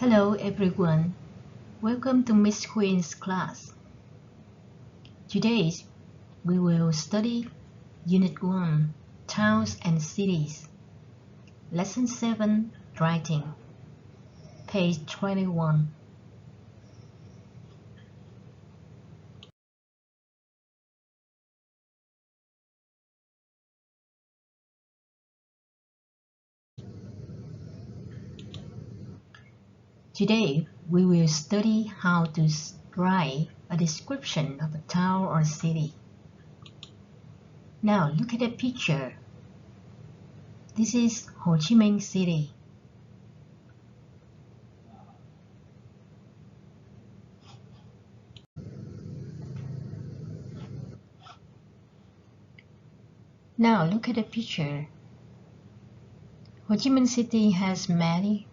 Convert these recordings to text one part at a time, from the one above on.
Hello everyone, welcome to Miss Queen's class. Today we will study Unit 1, Towns and Cities, Lesson 7, Writing, page 21. Today we will study how to write a description of a town or city. Now look at the picture. This is Ho Chi Minh City. Now look at the picture. Ho Chi Minh City has many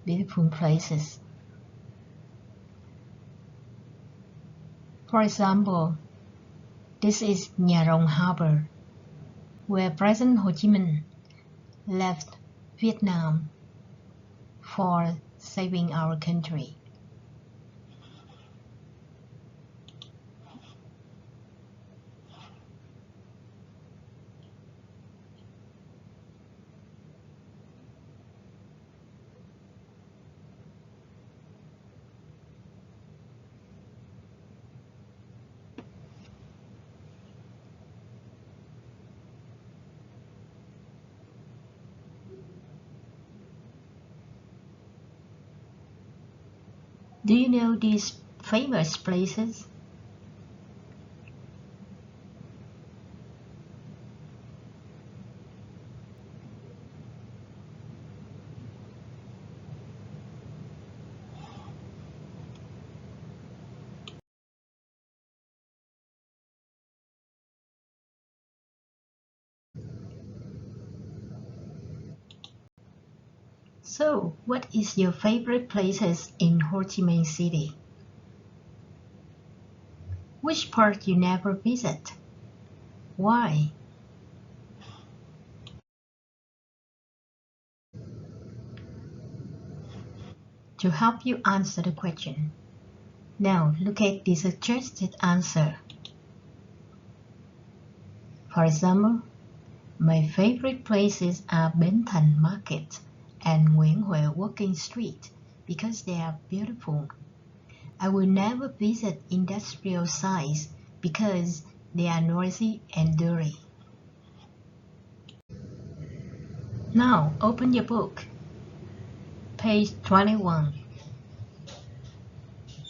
beautiful places. For example, this is Nhà Rồng Harbor, where President Ho Chi Minh left Vietnam for saving our country. Do you know these famous places? So, what is your favorite places in Ho Chi Minh City? Which part you never visit? Why? To help you answer the question, now look at the suggested answer. For example, my favorite places are Bến Thành Market and Nguyễn Huệ Walking Street because they are beautiful. I will never visit industrial sites because they are noisy and dirty. Now open your book, page 21,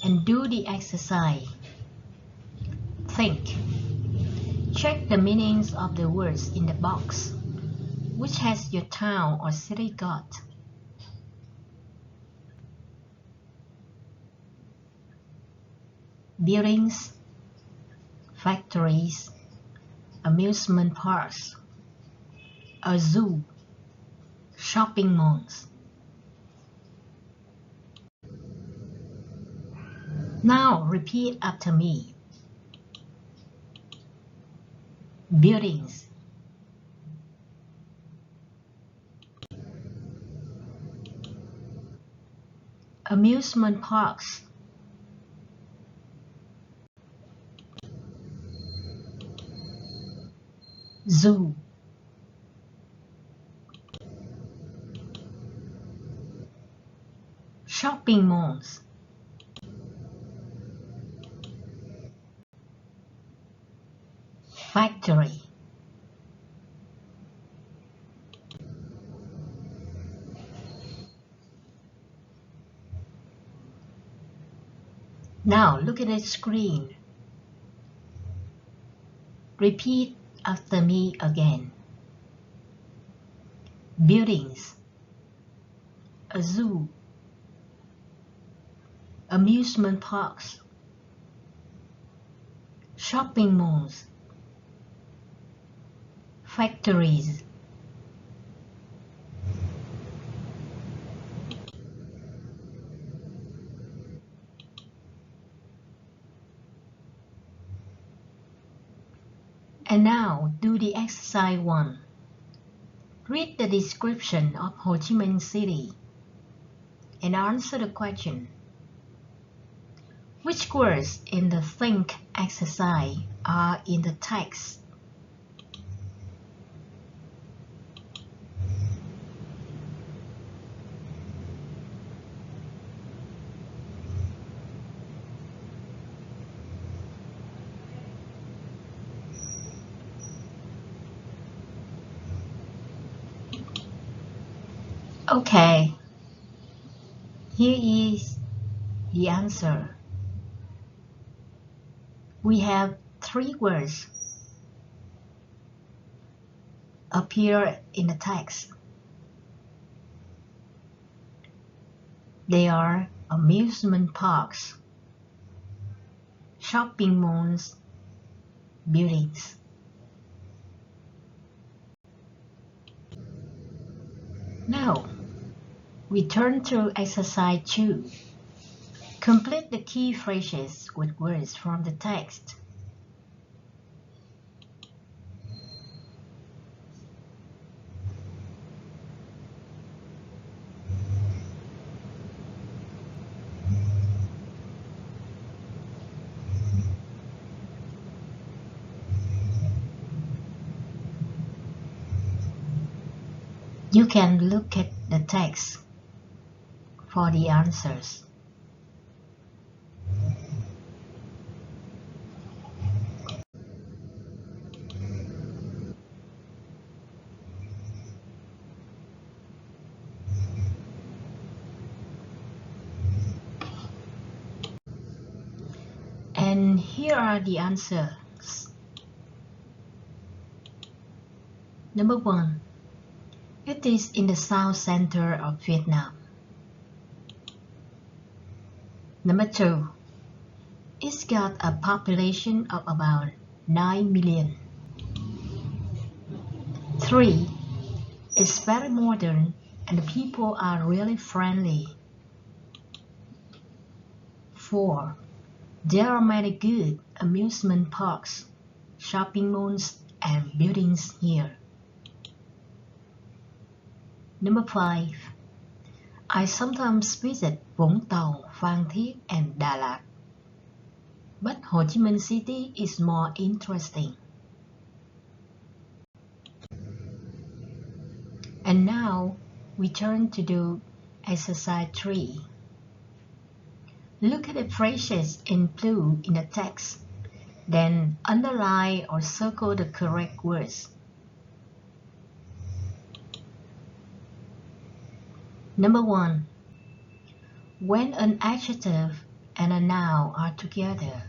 and do the exercise. Think. Check the meanings of the words in the box. Which has your town or city got? Buildings, factories, amusement parks, a zoo, shopping malls. Now repeat after me. Buildings, amusement parks, zoo, shopping malls, factory. Now look at the screen. Repeat after me again. Buildings, a zoo, amusement parks, shopping malls, factories. And now do the exercise 1. Read the description of Ho Chi Minh City. and answer the question. Which words in the think exercise are in the text? Okay, here is the answer. We have 3 words appear in the text. They are amusement parks, shopping malls, buildings. Now, we turn to exercise 2. Complete the key phrases with words from the text. You can look at the text for the answers. And here are the answers. Number 1. It is in the south center of Vietnam. Number 2. It's got a population of about 9 million. 3. It's very modern and the people are really friendly. 4. There are many good amusement parks, shopping malls, and buildings here. Number 5. I sometimes visit Vũng Tàu, Phan Thiết, and Đà Lạt. But Ho Chi Minh City is more interesting. And now we turn to do exercise 3. Look at the phrases in blue in the text, then underline or circle the correct words. Number 1. When an adjective and a noun are together,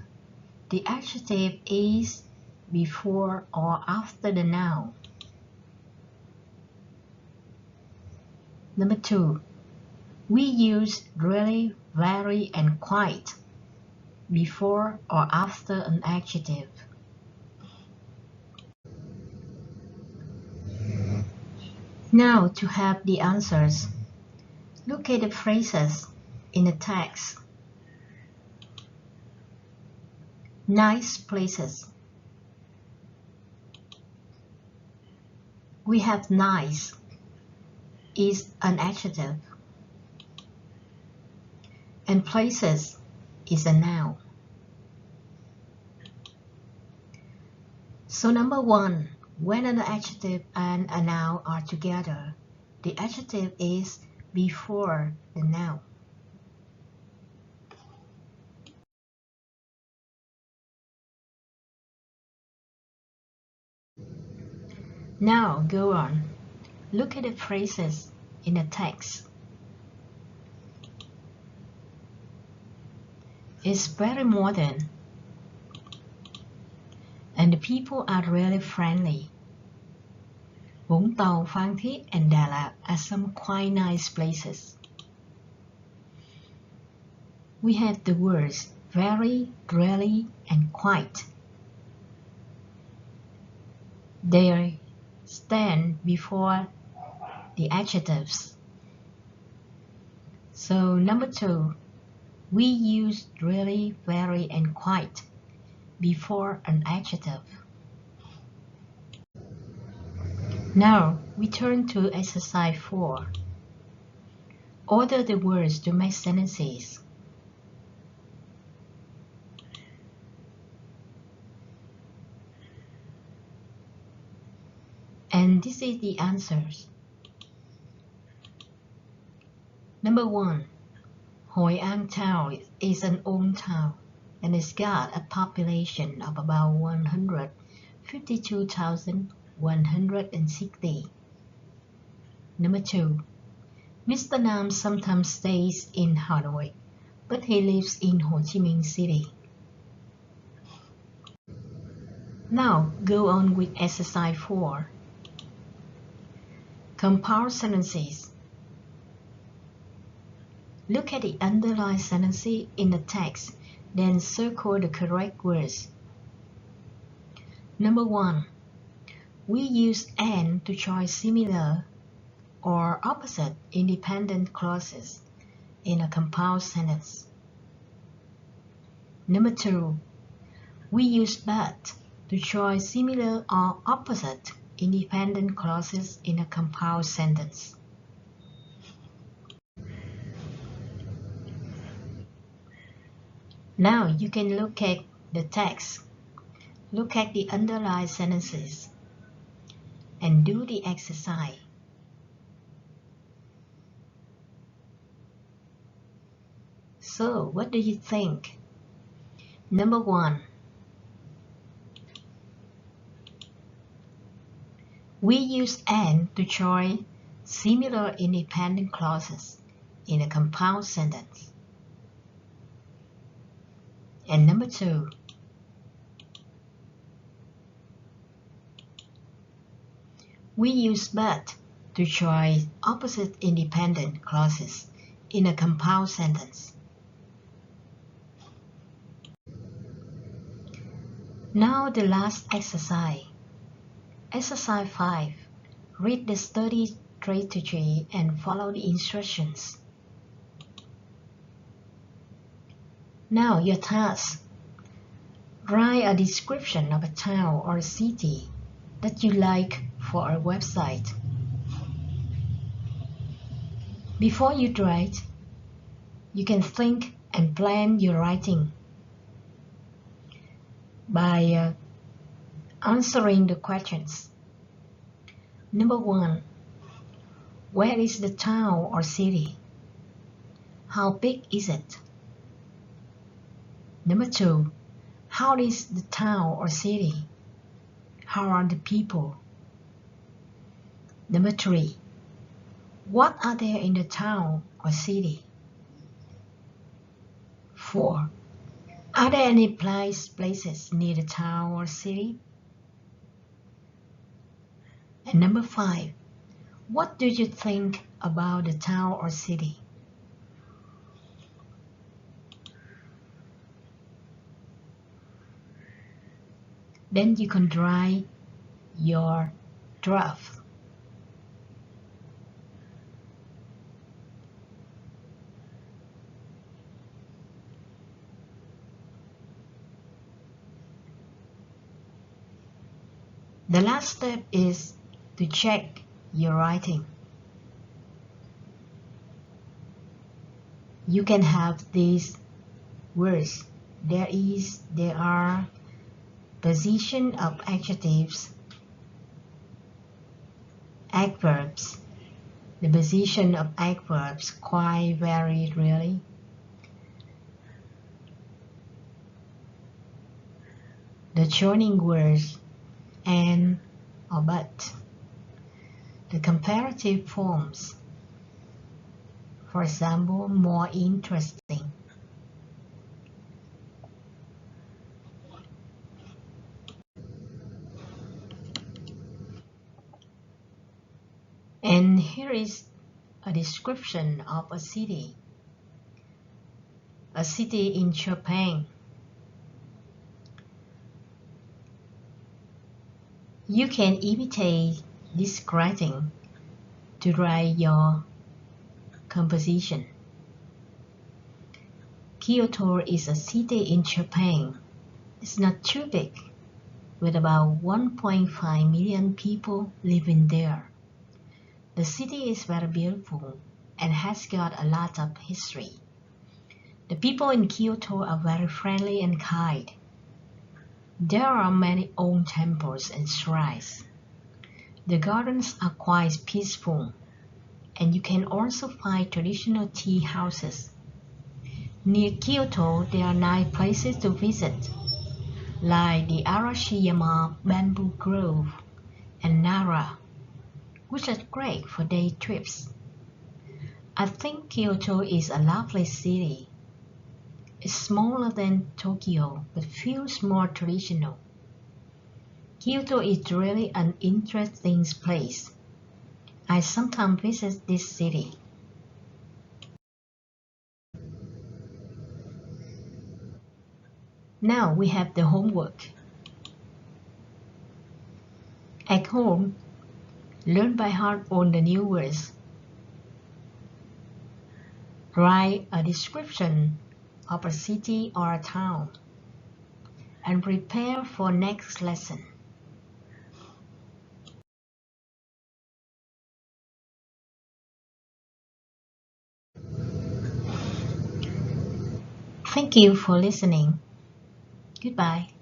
the adjective is before or after the noun. Number 2. We use really, very, and quite before or after an adjective. Now to have the answers, look at the phrases in the text. Nice places. We have nice is an adjective, and places is a noun. So number 1, when an adjective and a noun are together, the adjective is before the noun. Now go on. Look at the phrases in the text. It's very modern, and the people are really friendly. Vũng Tàu, Phan Thiết, and Đà Lạt are some quite nice places. We have the words very, really, and quite. They stand before the adjectives. So number 2, we use really, very, and quite before an adjective. Now we turn to exercise 4. Order the words to make sentences. And this is the answers. Number 1. Hoi An town is an old town and it's got a population of about 152,160. Number 2. Mr. Nam sometimes stays in Hanoi, but he lives in Ho Chi Minh City. Now go on with exercise 4. Compile sentences. Look at the underlined sentences in the text, then circle the correct words. Number 1. We use and to join similar or opposite independent clauses in a compound sentence. Number 2. We use but to join similar or opposite independent clauses in a compound sentence. Now you can look at the text, look at the underlined sentences, and do the exercise. So, what do you think? Number 1. We use and to join similar independent clauses in a compound sentence. And number 2. We use but to join opposite independent clauses in a compound sentence. Now the last exercise. Exercise 5. Read the study strategy and follow the instructions. Now your task. Write a description of a town or city that you like for a website. Before you write, you can think and plan your writing by answering the questions. Number 1. Where is the town or city? How big is it? Number 2. How is the town or city? How are the people? Number 3. What are there in the town or city? 4. Are there any places near the town or city? And number 5. What do you think about the town or city? Then you can write your draft. The last step is to check your writing. You can have these words. There is, there are, position of adjectives, adverbs. The position of adverbs quite vary really. The joining words and or but. The comparative forms. For example, more interesting. And here is a description of a city in Japan. You can imitate this writing to write your composition. Kyoto is a city in Japan. It's not too big, with about 1.5 million people living there. The city is very beautiful and has got a lot of history. The people in Kyoto are very friendly and kind. There are many old temples and shrines. The gardens are quite peaceful, and you can also find traditional tea houses. Near Kyoto, there are nice places to visit, like the Arashiyama Bamboo Grove and Nara, which are great for day trips. I think Kyoto is a lovely city. It's smaller than Tokyo, but feels more traditional. Kyoto is really an interesting place. I sometimes visit this city. Now we have the homework. At home, learn by heart all the new words. Write a description of a city or a town and prepare for next lesson. Thank you for listening. Goodbye.